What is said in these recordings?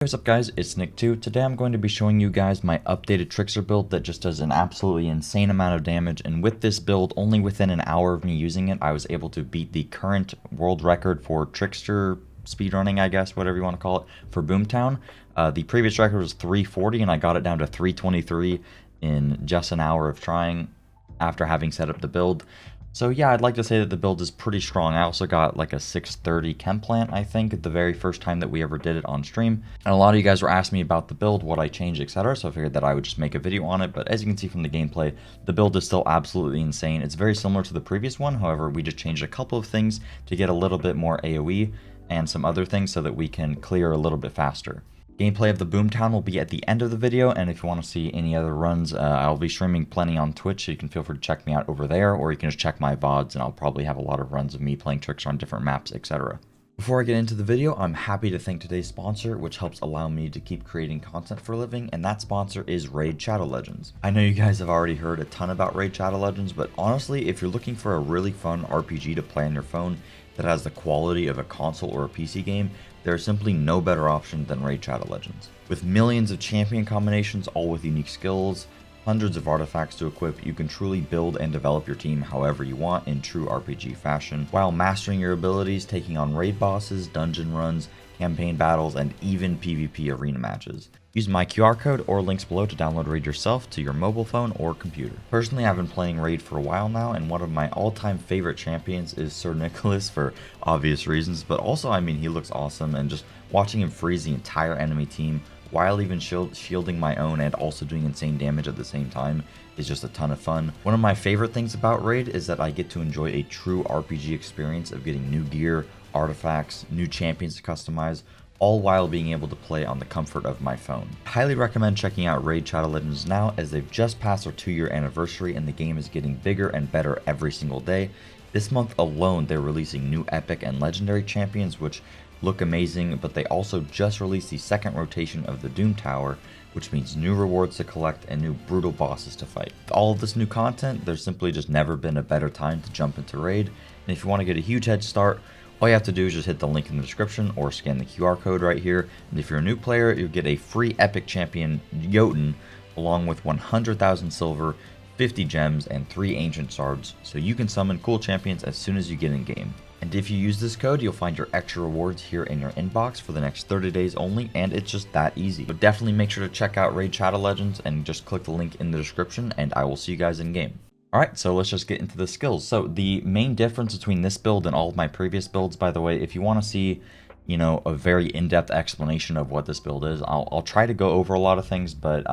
What's up guys, it's Nick2. Today I'm going to be showing you guys my updated Trickster build that just does an absolutely insane amount of damage, and with this build, only within an hour of me using it, I was able to beat the current world record for Trickster speedrunning, I guess, whatever you want to call it, for Boomtown. The previous record was 340 and I got it down to 323 in just an hour of trying after having set up the build. So yeah, I'd like to say that the build is pretty strong. I also got like a 630 chem plant, I think, the very first time that we ever did it on stream. And a lot of you guys were asking me about the build, what I changed, etc. So I figured that I would just make a video on it. But as you can see from the gameplay, the build is still absolutely insane. It's very similar to the previous one. However, we just changed a couple of things to get a little bit more AoE and some other things so that we can clear a little bit faster. Gameplay of the Boomtown will be at the end of the video, and if you want to see any other runs, I'll be streaming plenty on Twitch, so you can feel free to check me out over there, or you can just check my VODs, and I'll probably have a lot of runs of me playing Trickster on different maps, etc. Before I get into the video, I'm happy to thank today's sponsor, which helps allow me to keep creating content for a living, and that sponsor is Raid Shadow Legends. I know you guys have already heard a ton about Raid Shadow Legends, but honestly, if you're looking for a really fun RPG to play on your phone that has the quality of a console or a PC game, there is simply no better option than Raid Shadow Legends. With millions of champion combinations, all with unique skills, hundreds of artifacts to equip, you can truly build and develop your team however you want in true RPG fashion, while mastering your abilities, taking on raid bosses, dungeon runs, campaign battles, and even PvP arena matches. Use my QR code or links below to download Raid yourself to your mobile phone or computer. Personally, I've been playing Raid for a while now, and one of my all-time favorite champions is Sir Nicholas for obvious reasons, but also, I mean, he looks awesome, and just watching him freeze the entire enemy team while even shielding my own and also doing insane damage at the same time is just a ton of fun. One of my favorite things about Raid is that I get to enjoy a true RPG experience of getting new gear, artifacts, new champions to customize, all while being able to play on the comfort of my phone. I highly recommend checking out Raid Shadow Legends now, as they've just passed their 2-year anniversary and the game is getting bigger and better every single day. This month alone, they're releasing new epic and legendary champions which look amazing, but they also just released the second rotation of the Doom Tower, which means new rewards to collect and new brutal bosses to fight. With all of this new content, there's simply just never been a better time to jump into Raid, and if you want to get a huge head start, all you have to do is just hit the link in the description or scan the QR code right here, and if you're a new player, you'll get a free epic champion, Jotun, along with 100,000 silver, 50 gems, and 3 ancient shards, so you can summon cool champions as soon as you get in game. And if you use this code, you'll find your extra rewards here in your inbox for the next 30 days only, and it's just that easy. But definitely make sure to check out Raid Shadow Legends and just click the link in the description, and I will see you guys in game. Alright, so let's just get into the skills. So the main difference between this build and all of my previous builds, by the way, if you want to see, you know, a very in-depth explanation of what this build is, I'll try to go over a lot of things, but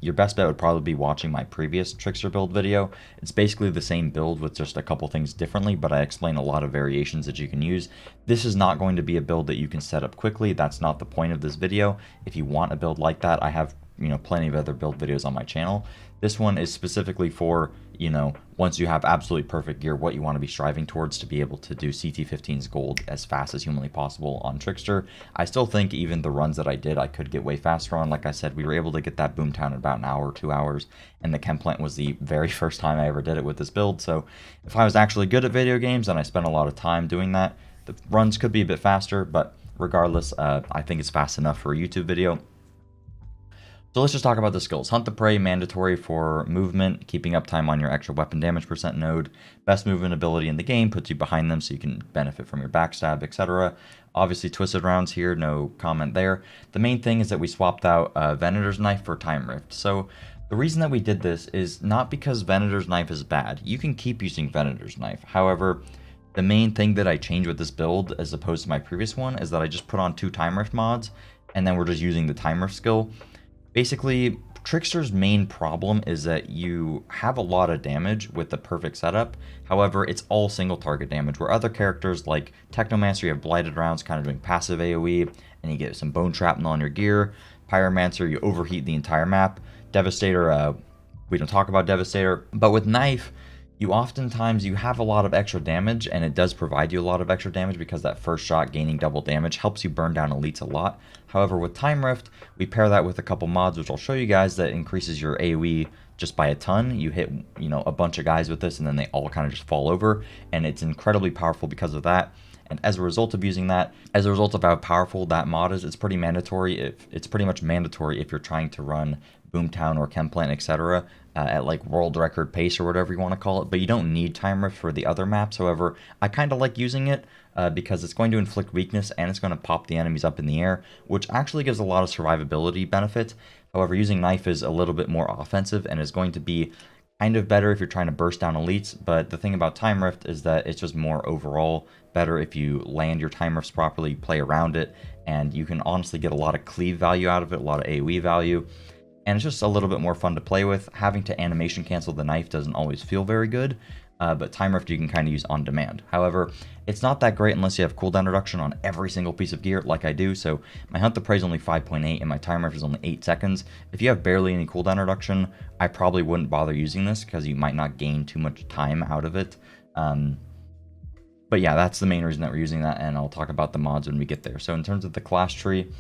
your best bet would probably be watching my previous Trickster build video. It's basically the same build with just a couple things differently, but I explain a lot of variations that you can use. This is not going to be a build that you can set up quickly. That's not the point of this video. If you want a build like that, I have, you know, plenty of other build videos on my channel. This one is specifically for, you know, once you have absolutely perfect gear, what you want to be striving towards to be able to do CT15's gold as fast as humanly possible on Trickster. I still think even the runs that I did, I could get way faster on. Like I said, we were able to get that Boomtown in about an hour, 2 hours, and the chem plant was the very first time I ever did it with this build. So if I was actually good at video games and I spent a lot of time doing that, the runs could be a bit faster, but regardless, I think it's fast enough for a YouTube video. So let's just talk about the skills. Hunt the Prey, mandatory for movement, keeping uptime on your extra weapon damage percent node. Best movement ability in the game, puts you behind them so you can benefit from your backstab, etc. Obviously Twisted Rounds here, no comment there. The main thing is that we swapped out Venator's Knife for Time Rift. So the reason that we did this is not because Venator's Knife is bad. You can keep using Venator's Knife. However, the main thing that I changed with this build as opposed to my previous one is that I just put on 2 Time Rift mods, and then we're just using the Time Rift skill. Basically, Trickster's main problem is that you have a lot of damage with the perfect setup. However, it's all single target damage, where other characters like Technomancer, you have blighted rounds kind of doing passive AoE, and you get some bone shrapnel on your gear. Pyromancer, you overheat the entire map. Devastator, we don't talk about Devastator. But with Knife, you oftentimes you have a lot of extra damage, and it does provide you a lot of extra damage because that first shot gaining double damage helps you burn down elites a lot. However, with Time Rift, we pair that with a couple mods, which I'll show you guys, that increases your AoE just by a ton. You hit, you know, a bunch of guys with this, and then they all kind of just fall over, and it's incredibly powerful because of that. And as a result of using that, as a result of how powerful that mod is, it's pretty mandatory. It's pretty much mandatory if you're trying to run Boomtown or Chemplant, etc. At like world record pace or whatever you want to call it. But you don't need Time Rift for the other maps. However, I kind of like using it because it's going to inflict weakness and it's going to pop the enemies up in the air, which actually gives a lot of survivability benefit. However, using Knife is a little bit more offensive and is going to be kind of better if you're trying to burst down elites. But the thing about Time Rift is that it's just more overall better if you land your Time Rifts properly, play around it, and you can honestly get a lot of cleave value out of it, a lot of AoE value. And it's just a little bit more fun to play with. Having to animation cancel the knife doesn't always feel very good, but Time Rift you can kind of use on demand. However, it's not that great unless you have cooldown reduction on every single piece of gear like I do. So my Hunt the Prey is only 5.8 and my Time Rift is only 8 seconds. If you have barely any cooldown reduction, I probably wouldn't bother using this because you might not gain too much time out of it. But yeah, that's the main reason that we're using that, and I'll talk about the mods when we get there. So in terms of the class tree,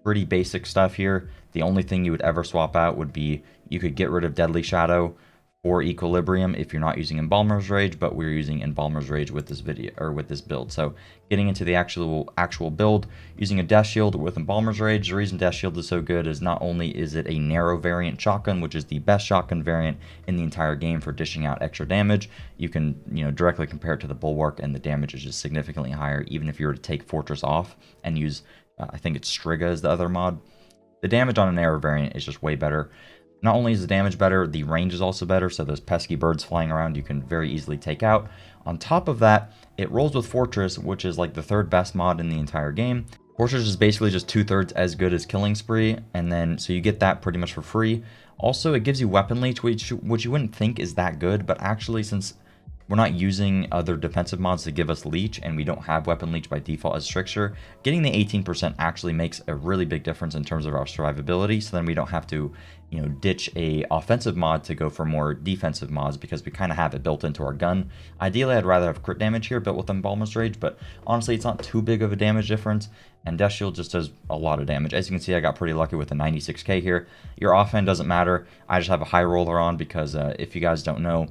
pretty basic stuff here. The only thing you would ever swap out would be you could get rid of Deadly Shadow for Equilibrium if you're not using Embalmer's Rage, but we're using Embalmer's Rage with this video or with this build. So getting into the actual build, using a Death Shield with Embalmer's Rage. The reason Death Shield is so good is not only is it a narrow variant shotgun, which is the best shotgun variant in the entire game for dishing out extra damage. You can directly compare it to the Bulwark, and the damage is just significantly higher, even if you were to take Fortress off and use I think it's Striga is the other mod. The damage on a narrow variant is just way better. Not only is the damage better, the range is also better, so those pesky birds flying around you can very easily take out. On top of that, it rolls with Fortress, which is like the third best mod in the entire game. Fortress is basically just 2/3 as good as Killing Spree, and then so you get that pretty much for free. Also, it gives you Weapon Leech, which you wouldn't think is that good, but actually since we're not using other defensive mods to give us Leech, and we don't have Weapon Leech by default as Trickster, getting the 18% actually makes a really big difference in terms of our survivability, so then we don't have to, ditch a offensive mod to go for more defensive mods because we kind of have it built into our gun. Ideally, I'd rather have crit damage here built with Embalmer's Rage, but honestly, it's not too big of a damage difference, and Death Shield just does a lot of damage. As you can see, I got pretty lucky with the 96k here. Your offhand doesn't matter. I just have a high roller on because if you guys don't know,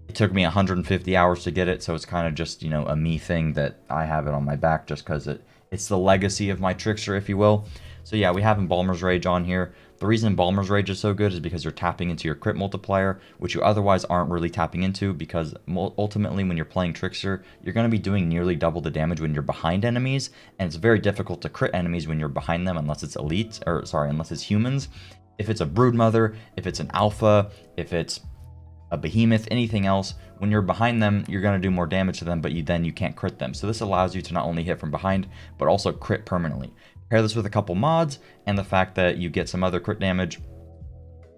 it took me 150 hours to get it, so it's kind of just, a me thing that I have it on my back just because it's the legacy of my Trickster, if you will. So yeah, we have Embalmer's Rage on here. The reason Embalmer's Rage is so good is because you're tapping into your crit multiplier, which you otherwise aren't really tapping into, because ultimately when you're playing Trickster, you're going to be doing nearly double the damage when you're behind enemies, and it's very difficult to crit enemies when you're behind them unless it's unless it's humans. If it's a Broodmother, if it's an Alpha, if it's a Behemoth, anything else, when you're behind them, you're going to do more damage to them, but you can't crit them. So this allows you to not only hit from behind, but also crit permanently. Pair this with a couple mods, and the fact that you get some other crit damage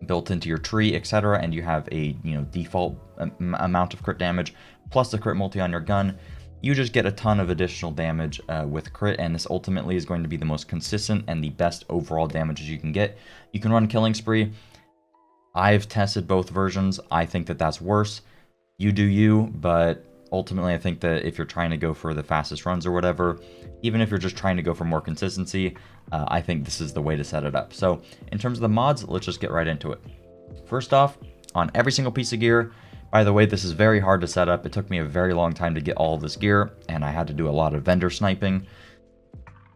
built into your tree, etc., and you have a default amount of crit damage, plus the crit multi on your gun, you just get a ton of additional damage with crit, and this ultimately is going to be the most consistent and the best overall damages you can get. You can run Killing Spree. I've tested both versions. I think that that's worse. You do you, but ultimately I think that if you're trying to go for the fastest runs or whatever, even if you're just trying to go for more consistency, I think this is the way to set it up. So in terms of the mods, let's just get right into it. First off, on every single piece of gear, by the way, this is very hard to set up. It took me a very long time to get all of this gear, and I had to do a lot of vendor sniping.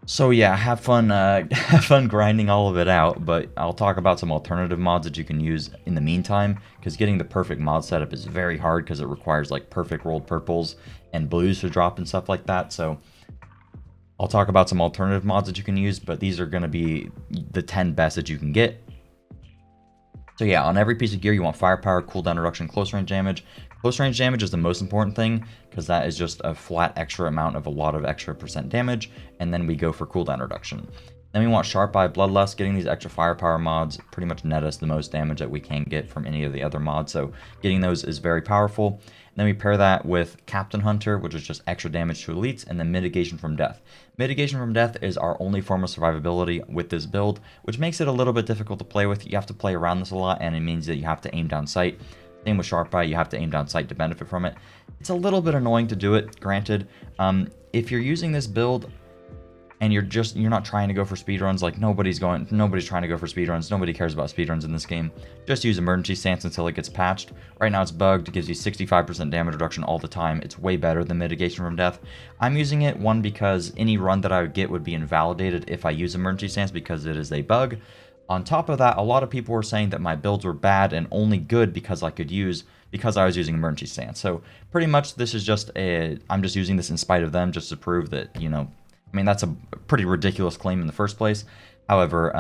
So yeah, have fun grinding all of it out, but I'll talk about some alternative mods that you can use in the meantime, because getting the perfect mod setup is very hard because it requires like perfect rolled purples and blues to drop and stuff like that. So I'll talk about some alternative mods that you can use, but these are going to be the 10 best that you can get. So yeah, on every piece of gear you want firepower, cooldown reduction, close range damage. Close range damage is the most important thing because that is just a flat extra amount of a lot of extra % damage, and then we go for cooldown reduction. Then we want Sharp Eye, Bloodlust. Getting these extra firepower mods pretty much net us the most damage that we can get from any of the other mods, so getting those is very powerful. And then we pair that with Captain Hunter, which is just extra damage to elites, and then Mitigation from Death. Mitigation from Death is our only form of survivability with this build, which makes it a little bit difficult to play with. You have to play around this a lot, and it means that you have to aim down sight. Same with Sharp Eye, you have to aim down sight to benefit from it. It's a little bit annoying to do it, granted. If you're using this build, and you're not trying to go for speedruns. Like nobody's trying to go for speedruns. Nobody cares about speedruns in this game. Just use emergency stance until it gets patched. Right now it's bugged. It gives you 65% damage reduction all the time. It's way better than mitigation from death. I'm using it, one, because any run that I would get would be invalidated if I use emergency stance because it is a bug. On top of that, a lot of people were saying that my builds were bad and only good because I was using emergency stance. So pretty much this is just I'm just using this in spite of them, just to prove that, I mean, that's a pretty ridiculous claim in the first place. However,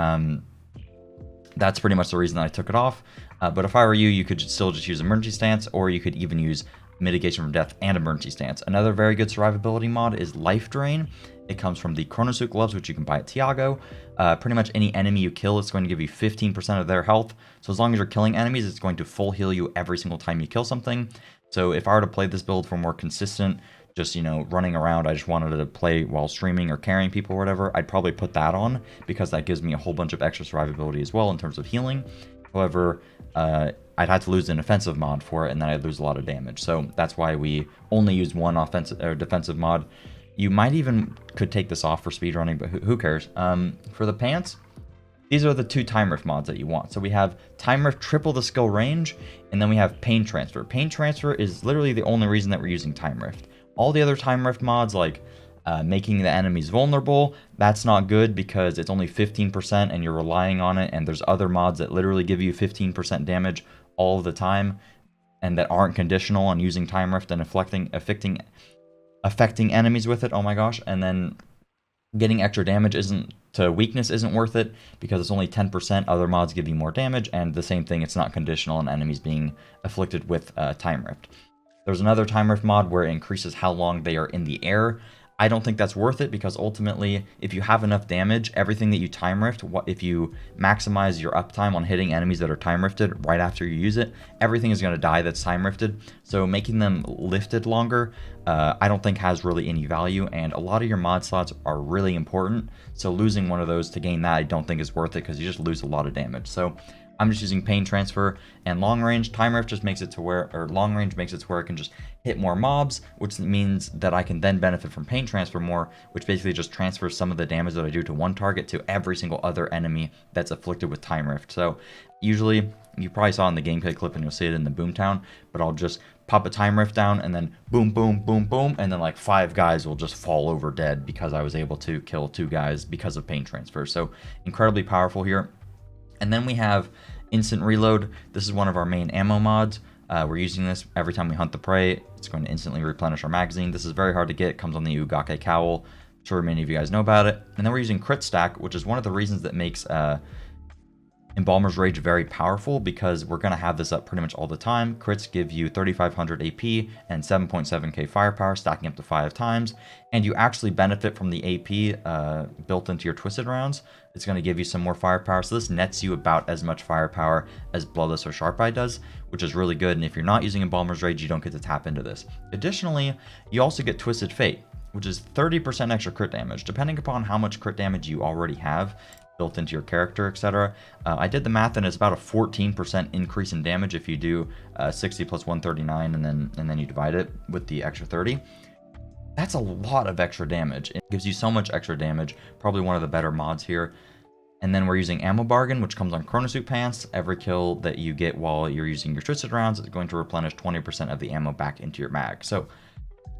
that's pretty much the reason that I took it off. But if I were you could still just use emergency stance, or you could even use mitigation from death and emergency stance. Another very good survivability mod is life drain. It comes from the chronosuit gloves, which you can buy at Tiago. Pretty much any enemy you kill is going to give you 15% of their health. So as long as you're killing enemies, it's going to full heal you every single time you kill something. So if I were to play this build for more consistent, just, running around, I just wanted to play while streaming or carrying people or whatever, I'd probably put that on, because that gives me a whole bunch of extra survivability as well in terms of healing. However, I'd have to lose an offensive mod for it, and then I'd lose a lot of damage. So that's why we only use one offensive or defensive mod. You might even could take this off for speedrunning, but who cares? For the pants, these are the two time rift mods that you want. So we have time rift triple the skill range, and then we have pain transfer. Pain transfer is literally the only reason that we're using time rift. All the other time rift mods, like making the enemies vulnerable, that's not good because it's only 15% and you're relying on it, and there's other mods that literally give you 15% damage all of the time and that aren't conditional on using time rift and affecting enemies with it. Oh my gosh. And then getting extra damage to weakness isn't worth it because it's only 10%. Other mods give you more damage, and the same thing, it's not conditional on enemies being afflicted with time rift. There's another time rift mod where it increases how long they are in the air. I don't think that's worth it because ultimately, if you have enough damage, everything that you time rift, if you maximize your uptime on hitting enemies that are time rifted right after you use it, everything is going to die that's time rifted. So making them lifted longer, I don't think has really any value, and a lot of your mod slots are really important. So losing one of those to gain that, I don't think is worth it because you just lose a lot of damage. So I'm just using pain transfer, and long range. Time rift just makes it to where, or long range makes it to where I can just hit more mobs, which means that I can then benefit from pain transfer more, which basically just transfers some of the damage that I do to one target to every single other enemy that's afflicted with time rift. So usually, you probably saw in the gameplay clip and you'll see it in the Boomtown, but I'll just pop a time rift down and then boom, boom, boom, boom, and then like 5 guys will just fall over dead because I was able to kill 2 guys because of pain transfer. So incredibly powerful here. And then we have instant reload. This is one of our main ammo mods. We're using this every time we hunt the prey. It's going to instantly replenish our magazine. This is very hard to get. It comes on the Ugake cowl. I'm sure many of you guys know about it. And then we're using crit stack, which is one of the reasons that makes Embalmer's Rage very powerful, because we're going to have this up pretty much all the time. Crits give you 3500 AP and 7.7k firepower, stacking up to 5 times, and you actually benefit from the AP built into your twisted rounds. It's going to give you some more firepower, so this nets you about as much firepower as Bloodless or Sharp Eye does, which is really good. And if you're not using Embalmer's Rage, you don't get to tap into this. Additionally, you also get Twisted Fate, which is 30% extra crit damage, depending upon how much crit damage you already have built into your character, etc. I did the math, and it's about a 14% increase in damage if you do 60 plus 139, and then you divide it with the extra 30. That's a lot of extra damage. It gives you so much extra damage. Probably one of the better mods here. And then we're using Ammo Bargain, which comes on Chronosuit Pants. Every kill that you get while you're using your Twisted Rounds is going to replenish 20% of the ammo back into your mag. So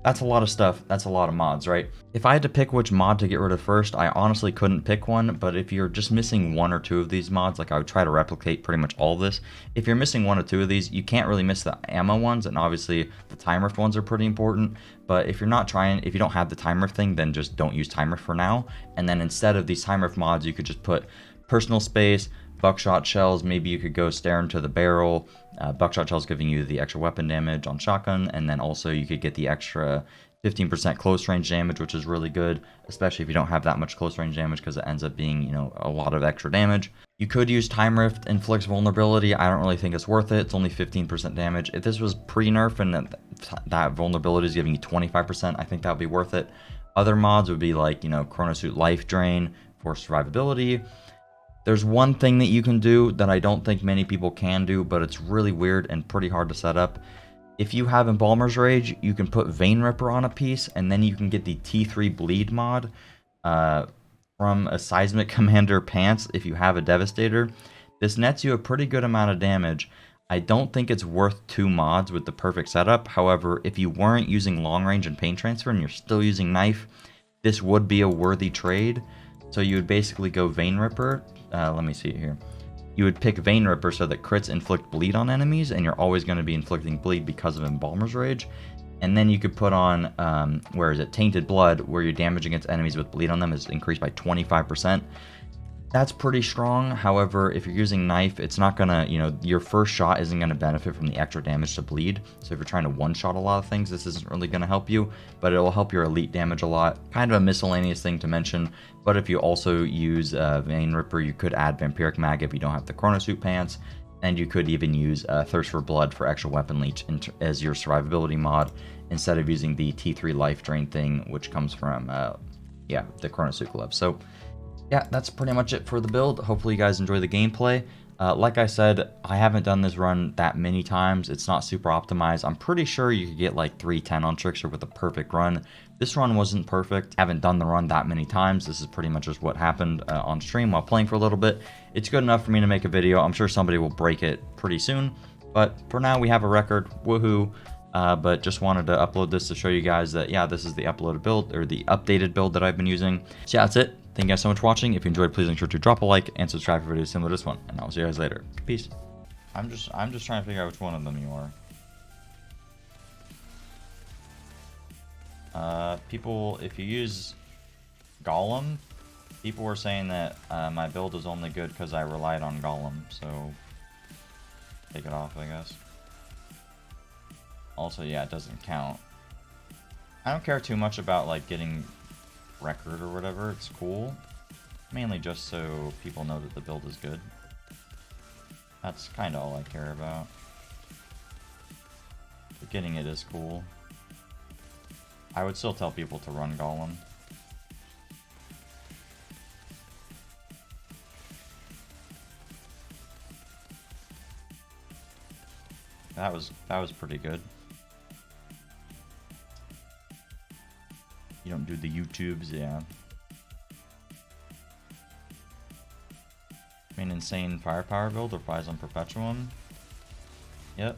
that's a lot of stuff. That's a lot of mods, right? If I had to pick which mod to get rid of first, I honestly couldn't pick one, but if you're just missing 1 or 2 of these mods, like I would try to replicate pretty much all of this. If you're missing 1 or 2 of these, you can't really miss the ammo ones, and obviously the time rift ones are pretty important, but if you're not trying, if you don't have the time rift thing, then just don't use time rift for now, and then instead of these time rift mods, you could just put personal space, buckshot shells. Maybe you could go stare into the barrel. Buckshot shells giving you the extra weapon damage on shotgun, and then also you could get the extra 15% close range damage, which is really good, especially if you don't have that much close range damage, because it ends up being, you know, a lot of extra damage. You could use Time Rift, inflicts vulnerability. I don't really think it's worth it. It's only 15% damage. If this was pre-nerf and that vulnerability is giving you 25%, I think that would be worth it. Other mods would be like, you know, Chronosuit Life Drain for survivability. There's one thing that you can do that I don't think many people can do, but it's really weird and pretty hard to set up. If you have Embalmer's Rage, you can put Vein Ripper on a piece, and then you can get the T3 Bleed mod. from a Seismic Commander pants if you have a Devastator. This nets you a pretty good amount of damage. I don't think it's worth 2 mods with the perfect setup. However, if you weren't using long range and paint transfer and you're still using knife, this would be a worthy trade. So you would basically go Vein Ripper. Let me see it here. You would pick Vein Ripper so that crits inflict bleed on enemies, and you're always going to be inflicting bleed because of Embalmer's Rage. And then you could put on, where is it, Tainted Blood, where your damage against enemies with bleed on them is increased by 25%. That's pretty strong. However, if you're using knife, it's not gonna, your first shot isn't gonna benefit from the extra damage to bleed. So if you're trying to one-shot a lot of things, this isn't really gonna help you, but it'll help your elite damage a lot. Kind of a miscellaneous thing to mention, but if you also use Vein Ripper, you could add Vampiric Mag if you don't have the Chronosuit pants, and you could even use Thirst for Blood for extra weapon leech as your survivability mod, instead of using the T3 life drain thing, which comes from, the Chronosuit glove. So yeah, that's pretty much it for the build. Hopefully you guys enjoy the gameplay. Like I said, I haven't done this run that many times. It's not super optimized. I'm pretty sure you could get like 310 on Trickster with a perfect run. This run wasn't perfect. I haven't done the run that many times. This is pretty much just what happened on stream while playing for a little bit. It's good enough for me to make a video. I'm sure somebody will break it pretty soon. But for now, we have a record. Woohoo. But just wanted to upload this to show you guys that, yeah, this is the uploaded build, or the updated build that I've been using. So yeah, that's it. Thank you guys so much for watching. If you enjoyed, please make sure to drop a like and subscribe for videos similar to this one. And I'll see you guys later. Peace. I'm just trying to figure out which one of them you are. People, if you use Golem, people were saying that my build is only good because I relied on Golem. So take it off, I guess. Also, yeah, it doesn't count. I don't care too much about like getting record or whatever. It's cool, mainly just so people know that the build is good. That's kind of all I care about. But getting it is cool. I would still tell people to run Golem. That was pretty good. You don't do the YouTubes, yeah. I mean, insane firepower build or flies on Perpetuum. Yep.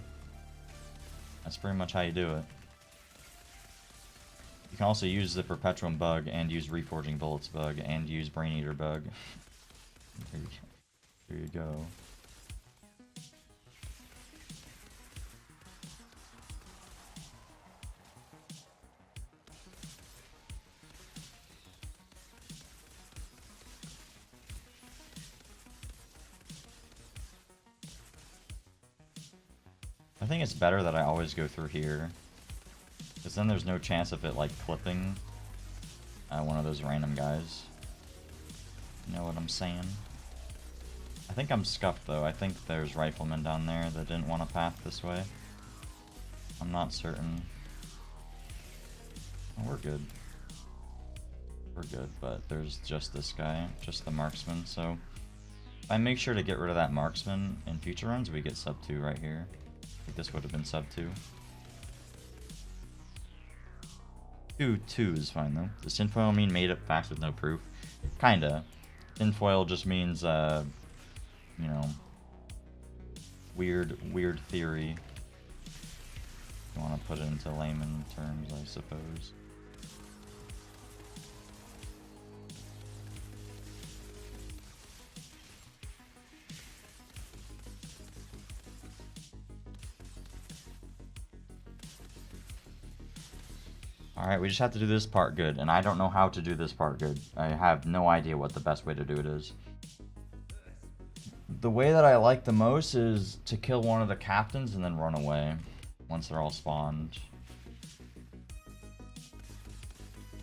That's pretty much how you do it. You can also use the Perpetuum bug and use Reforging Bullets bug and use Brain Eater bug. There you go. I think it's better that I always go through here, because then there's no chance of it like clipping one of those random guys. You know what I'm saying? I think I'm scuffed though. I think there's riflemen down there that didn't want to path this way. I'm not certain. Oh, we're good. We're good, but there's just this guy, just the marksman, so if I make sure to get rid of that marksman in future runs, we get sub 2 right here. I think this would have been sub 2. 2 is fine though. Does tinfoil mean made up facts with no proof? Kinda. Tinfoil just means, you know, weird theory. You want to put it into layman terms, I suppose. Alright, we just have to do this part good, and I don't know how to do this part good. I have no idea what the best way to do it is. The way that I like the most is to kill one of the captains and then run away once they're all spawned.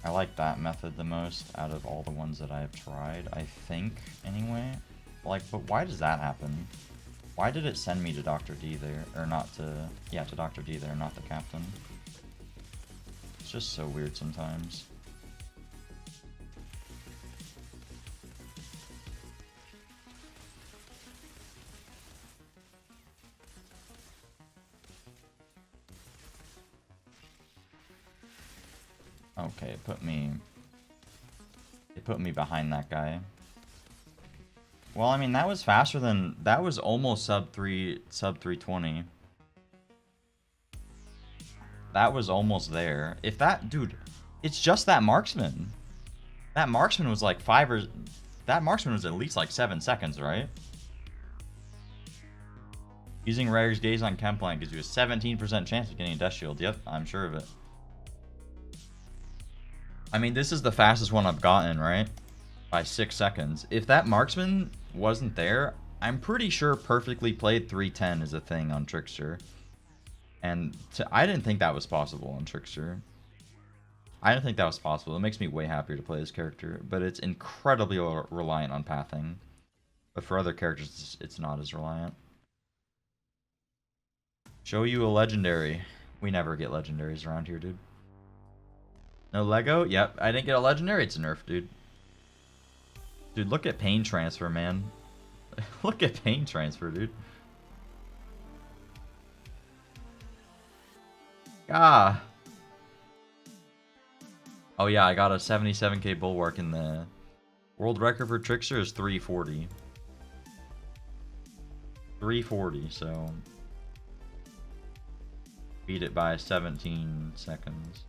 I like that method the most out of all the ones that I have tried, I think, anyway. Like, but why does that happen? Why did it send me to Dr. D there, or not to, yeah, to Dr. D there, not the captain? It's just so weird sometimes. Okay, put me behind that guy. Well, I mean, that was faster than... That was almost sub 320. That was almost there. If that... Dude, it's just that marksman. That marksman was like 5 or... That marksman was at least like 7 seconds, right? Using Rare's Gaze on Chemplank gives you a 17% chance of getting a Death Shield. Yep, I'm sure of it. I mean, this is the fastest one I've gotten, right? By 6 seconds. If that marksman wasn't there, I'm pretty sure perfectly played 310 is a thing on Trickster. And I didn't think that was possible on Trickster. I didn't think that was possible. It makes me way happier to play this character, but it's incredibly reliant on pathing. But for other characters, it's not as reliant. Show you a legendary. We never get legendaries around here, dude. No Lego? Yep, I didn't get a legendary. It's a nerf, dude. Dude, look at pain transfer, man. Look at pain transfer, dude. Ah. Oh yeah, I got a 77k bulwark in the world record for Trickster is 340. 340, so beat it by 17 seconds.